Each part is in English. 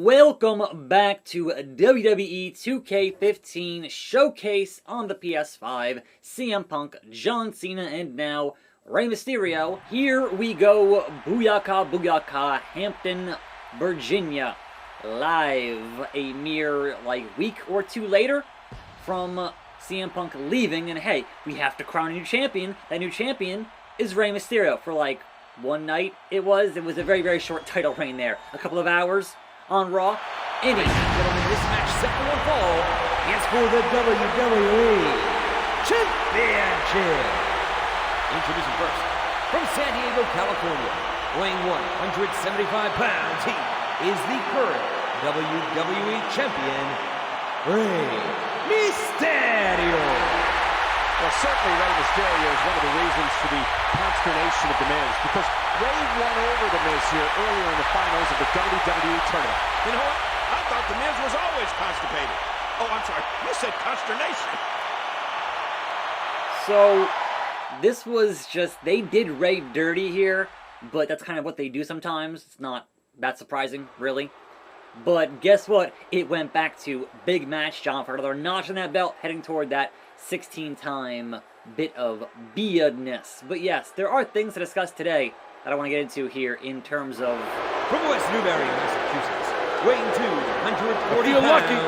Welcome back to WWE 2K15 Showcase on the PS5. CM Punk, John Cena, and now Rey Mysterio. Here we go, Booyaka Booyaka, Hampton, Virginia. Live a mere, week or two later from CM Punk leaving, and hey, we have to crown a new champion. That new champion is Rey Mysterio for one night. It was a very, very short title reign there. A couple of hours on Raw. Ladies and gentlemen, this match set to unfold is for the WWE Championship. Introducing first, from San Diego, California, weighing 175 pounds, he is the current WWE Champion, Rey Mysterio. Well, certainly Rey Mysterio is one of the reasons for the consternation of The Miz, because Rey won over The Miz here earlier in the finals of the WWE tournament. You know what? I thought The Miz was always constipated. Oh, I'm sorry. You said consternation. So, this was just, they did Rey dirty here, but that's kind of what they do sometimes. It's not that surprising, really. But guess what? It went back to big match, John, for another notch in that belt, heading toward that 16-time bit of beardness. But yes, there are things to discuss today that I want to get into here in terms of... From West Newbury, Massachusetts, weighing 240 pounds, lucky.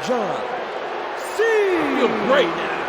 John Cena. Feel great now.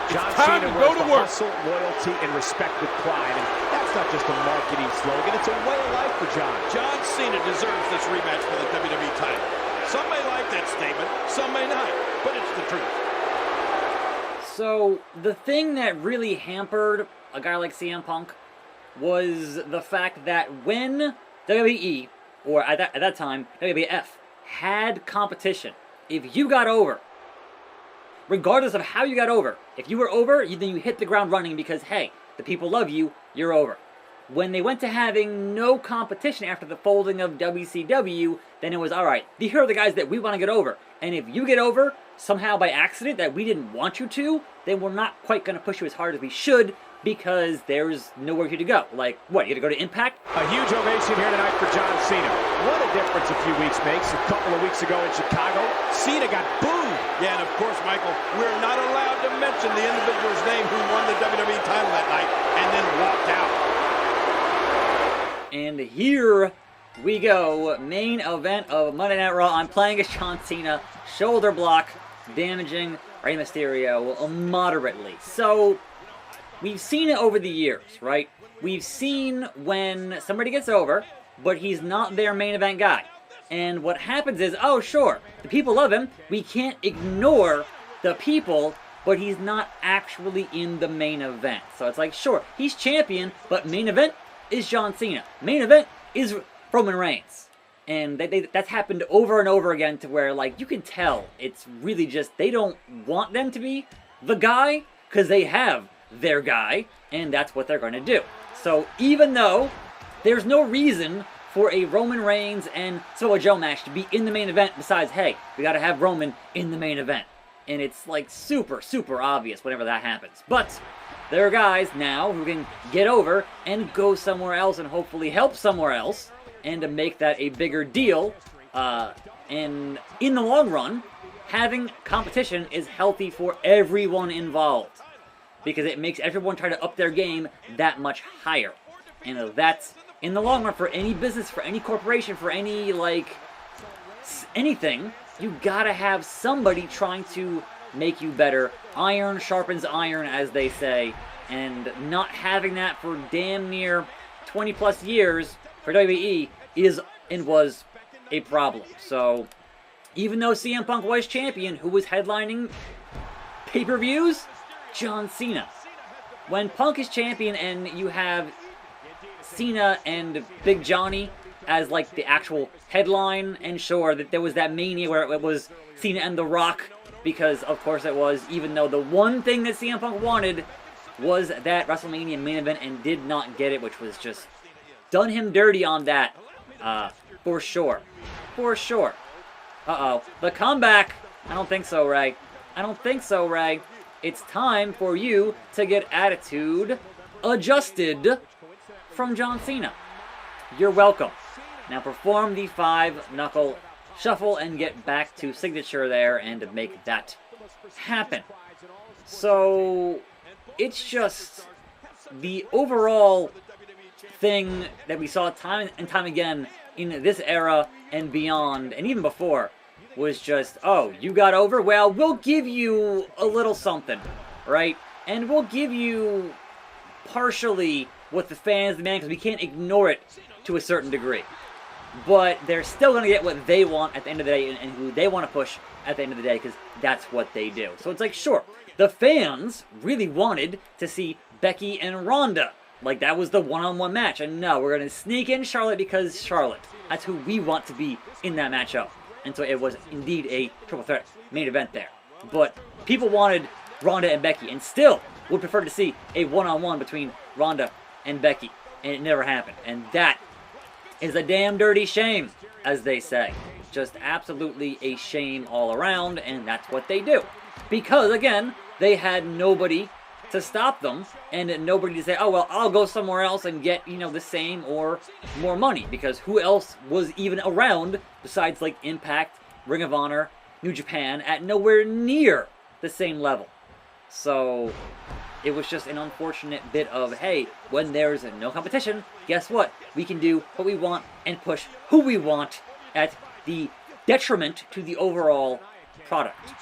John Cena wears the hustle, loyalty, and respect with pride, and that's not just a marketing slogan, it's a way of life for John. John Cena deserves this rematch for the WWE title. Some may like that statement, some may not, but it's the truth. So, the thing that really hampered a guy like CM Punk was the fact that when WWE, or at that time, WWF, had competition, if you got over, regardless of how you got over, if you were over, then you hit the ground running because, hey, the people love you, you're over. When they went to having no competition after the folding of WCW, then it was, alright, here are the guys that we want to get over. And if you get over, somehow by accident, that we didn't want you to, then we're not quite going to push you as hard as we should, because there's nowhere here to go. Like, what, you got to go to Impact? A huge ovation here tonight for John Cena. What a difference a few weeks makes. A couple of weeks ago in Chicago, Cena got booed. Yeah, and of course, Michael, we're not allowed to mention the individual's name who won the WWE title that night and then walked out. And here we go. Main event of Monday Night Raw. I'm playing as John Cena. Shoulder block, damaging Rey Mysterio moderately. So, we've seen it over the years, right? We've seen when somebody gets over, but he's not their main event guy. And what happens is, oh sure, the people love him. We can't ignore the people, but he's not actually in the main event. So it's like, sure, he's champion, but main event is John Cena. Main event is Roman Reigns. And that's happened over and over again to where, you can tell it's really just, they don't want them to be the guy, because they have their guy, and that's what they're going to do. So even though there's no reason for a Roman Reigns and Samoa Joe match to be in the main event, besides, hey, we got to have Roman in the main event. And it's super, super obvious whenever that happens. But there are guys now who can get over and go somewhere else and hopefully help somewhere else, and to make that a bigger deal. And in the long run, having competition is healthy for everyone involved, because it makes everyone try to up their game that much higher. And that's, in the long run, for any business, for any corporation, for any, anything, you gotta have somebody trying to make you better. Iron sharpens iron, as they say. And not having that for damn near 20 plus years for WWE is and was a problem. So, even though CM Punk was champion, who was headlining pay-per-views? John Cena. When Punk is champion and you have Cena and Big Johnny as the actual headline, and sure that there was that Mania where it was Cena and The Rock, because of course it was, even though the one thing that CM Punk wanted was that WrestleMania main event and did not get it, which was just done him dirty on that, for sure. For sure. Uh-oh. The comeback! I don't think so, Ray. I don't think so, Ray. It's time for you to get attitude adjusted from John Cena. You're welcome. Now perform the 5-knuckle shuffle and get back to signature there and make that happen. So it's just the overall thing that we saw time and time again in this era and beyond, and even before, was just, oh, you got over? Well, we'll give you a little something, right? And we'll give you partially what the fans demand, because we can't ignore it to a certain degree. But they're still going to get what they want at the end of the day, and who they want to push at the end of the day, because that's what they do. So it's like, sure, the fans really wanted to see Becky and Ronda. Like, that was the one-on-one match. And no, we're going to sneak in Charlotte because Charlotte. That's who we want to be in that matchup. And so it was indeed a triple threat main event there. But people wanted Ronda and Becky, and still would prefer to see a one-on-one between Ronda and Becky. And it never happened. And that is a damn dirty shame, as they say. Just absolutely a shame all around, and that's what they do. Because, again, they had nobody to stop them, and nobody to say, oh, well, I'll go somewhere else and get, you know, the same or more money. Because who else was even around besides, like, Impact, Ring of Honor, New Japan, at nowhere near the same level. So it was just an unfortunate bit of, hey, when there's no competition, guess what? We can do what we want and push who we want at the detriment to the overall product.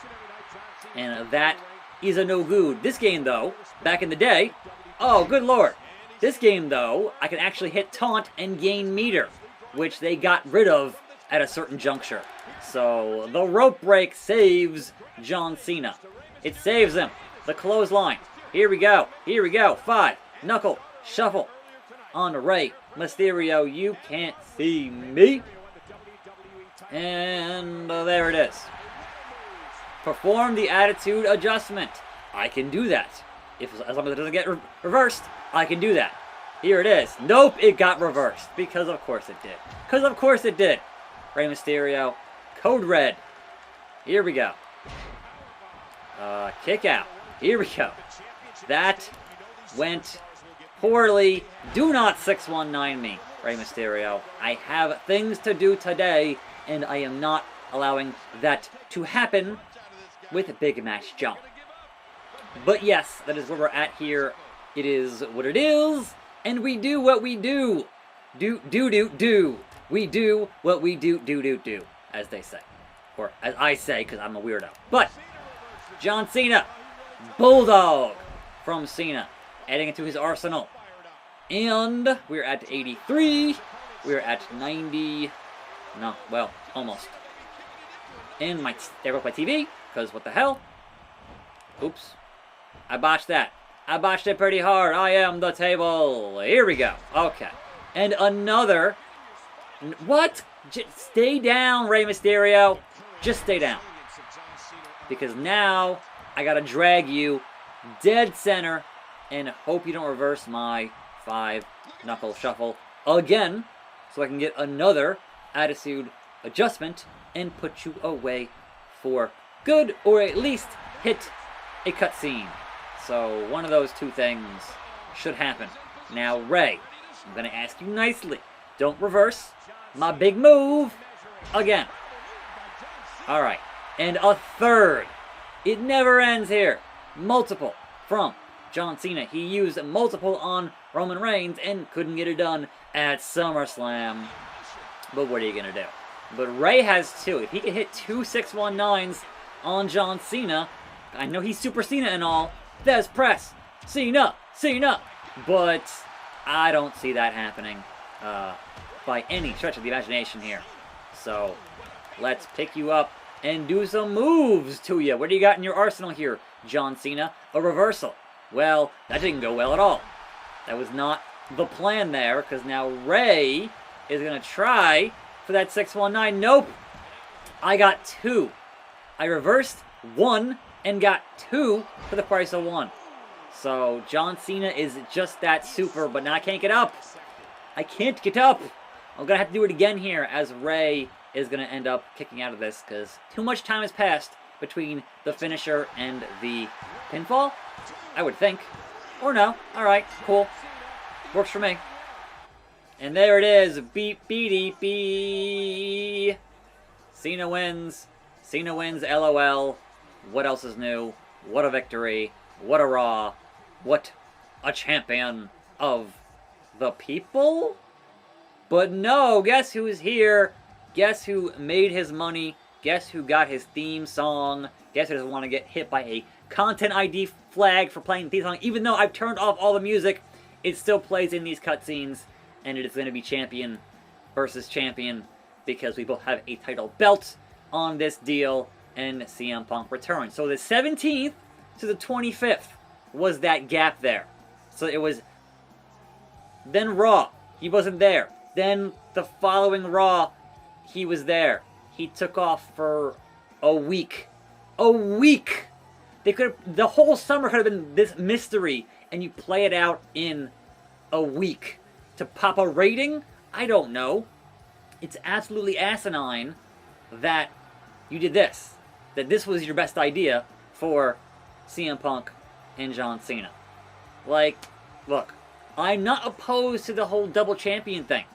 And that is a no good. This game, though, back in the day, oh, good lord. This game, though, I can actually hit taunt and gain meter, which they got rid of at a certain juncture. So the rope break saves John Cena. It saves him. The clothesline. Here we go. Here we go. 5-knuckle shuffle on Rey Mysterio. You can't see me. And there it is. Perform the attitude adjustment. I can do that. As long as it doesn't get reversed, I can do that. Here it is. Nope, it got reversed. Because of course it did. Because of course it did. Rey Mysterio. Code red. Here we go. Kick out. Here we go. That went poorly. Do not 619 me, Rey Mysterio. I have things to do today, and I am not allowing that to happen with Big Match John. But yes, that is where we're at here. It is what it is, and we do what we do. Do. We do what we do, as they say. Or as I say, because I'm a weirdo. But John Cena, Bulldog from Cena, adding it to his arsenal. And we're at 83. We're at 90. No, well, almost. And there goes my TV, because what the hell? Oops. I botched that. I botched it pretty hard. I am the table. Here we go. Okay. And another. What? Just stay down, Rey Mysterio. Just stay down. Because now I gotta drag you dead center and hope you don't reverse my 5-knuckle shuffle again, so I can get another attitude adjustment and put you away for good, or at least hit a cutscene. So one of those two things should happen. Now, Rey, I'm gonna ask you nicely, don't reverse my big move again. Alright, and a third. It never ends here. Multiple from John Cena. He used multiple on Roman Reigns and couldn't get it done at SummerSlam. But what are you going to do? But Rey has two. If he can hit 2 619s on John Cena, I know he's Super Cena and all. There's press. Cena. But I don't see that happening by any stretch of the imagination here. So let's pick you up and do some moves to you. What do you got in your arsenal here, John Cena? A reversal. Well, that didn't go well at all. That was not the plan there, because now Rey is going to try for that 619. Nope. I got 2. I reversed 1 and got 2 for the price of 1. So John Cena is just that super, but now I can't get up. I can't get up. I'm going to have to do it again here, as Rey is going to end up kicking out of this, because too much time has passed between the finisher and the pinfall, I would think. Or no. Alright, cool. Works for me. And there it is. Beep, beep, beep. Cena wins. Cena wins, LOL. What else is new? What a victory. What a Raw. What a champion of the people? But no, guess who's here? Guess who made his money? Guess who got his theme song? Guess who doesn't want to get hit by a content ID flag for playing the theme song? Even though I've turned off all the music, it still plays in these cutscenes. And it is going to be champion versus champion because we both have a title belt on this deal, and CM Punk returns. So the 17th to the 25th was that gap there. So it was then Raw. He wasn't there. Then the following Raw, he was there. He took off for a week. A week! The whole summer could have been this mystery, and you play it out in a week. To pop a rating? I don't know. It's absolutely asinine that you did this. That this was your best idea for CM Punk and John Cena. Like, look, I'm not opposed to the whole double champion thing.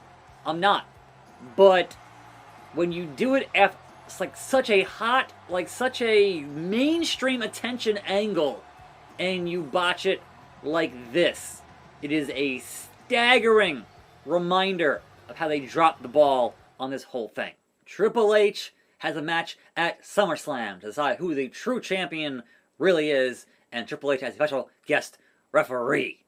I'm not. But when you do it at like such a hot, like such a mainstream attention angle, and you botch it like this, it is a staggering reminder of how they dropped the ball on this whole thing. Triple H has a match at SummerSlam to decide who the true champion really is, and Triple H has a special guest referee.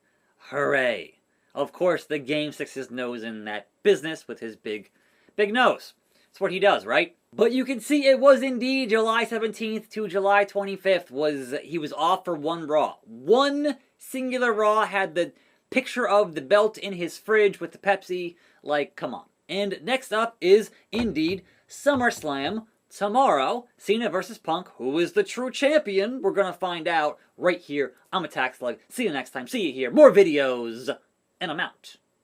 Hooray. Of course, the game sticks his nose in that business with his big nose. That's what he does, right? But you can see it was indeed July 17th to July 25th. He was off for one Raw. One singular Raw, had the picture of the belt in his fridge with the Pepsi. Like, come on. And next up is indeed SummerSlam tomorrow. Cena versus Punk. Who is the true champion? We're going to find out right here. I'm attackslug. See you next time. See you here. More videos. And I'm out.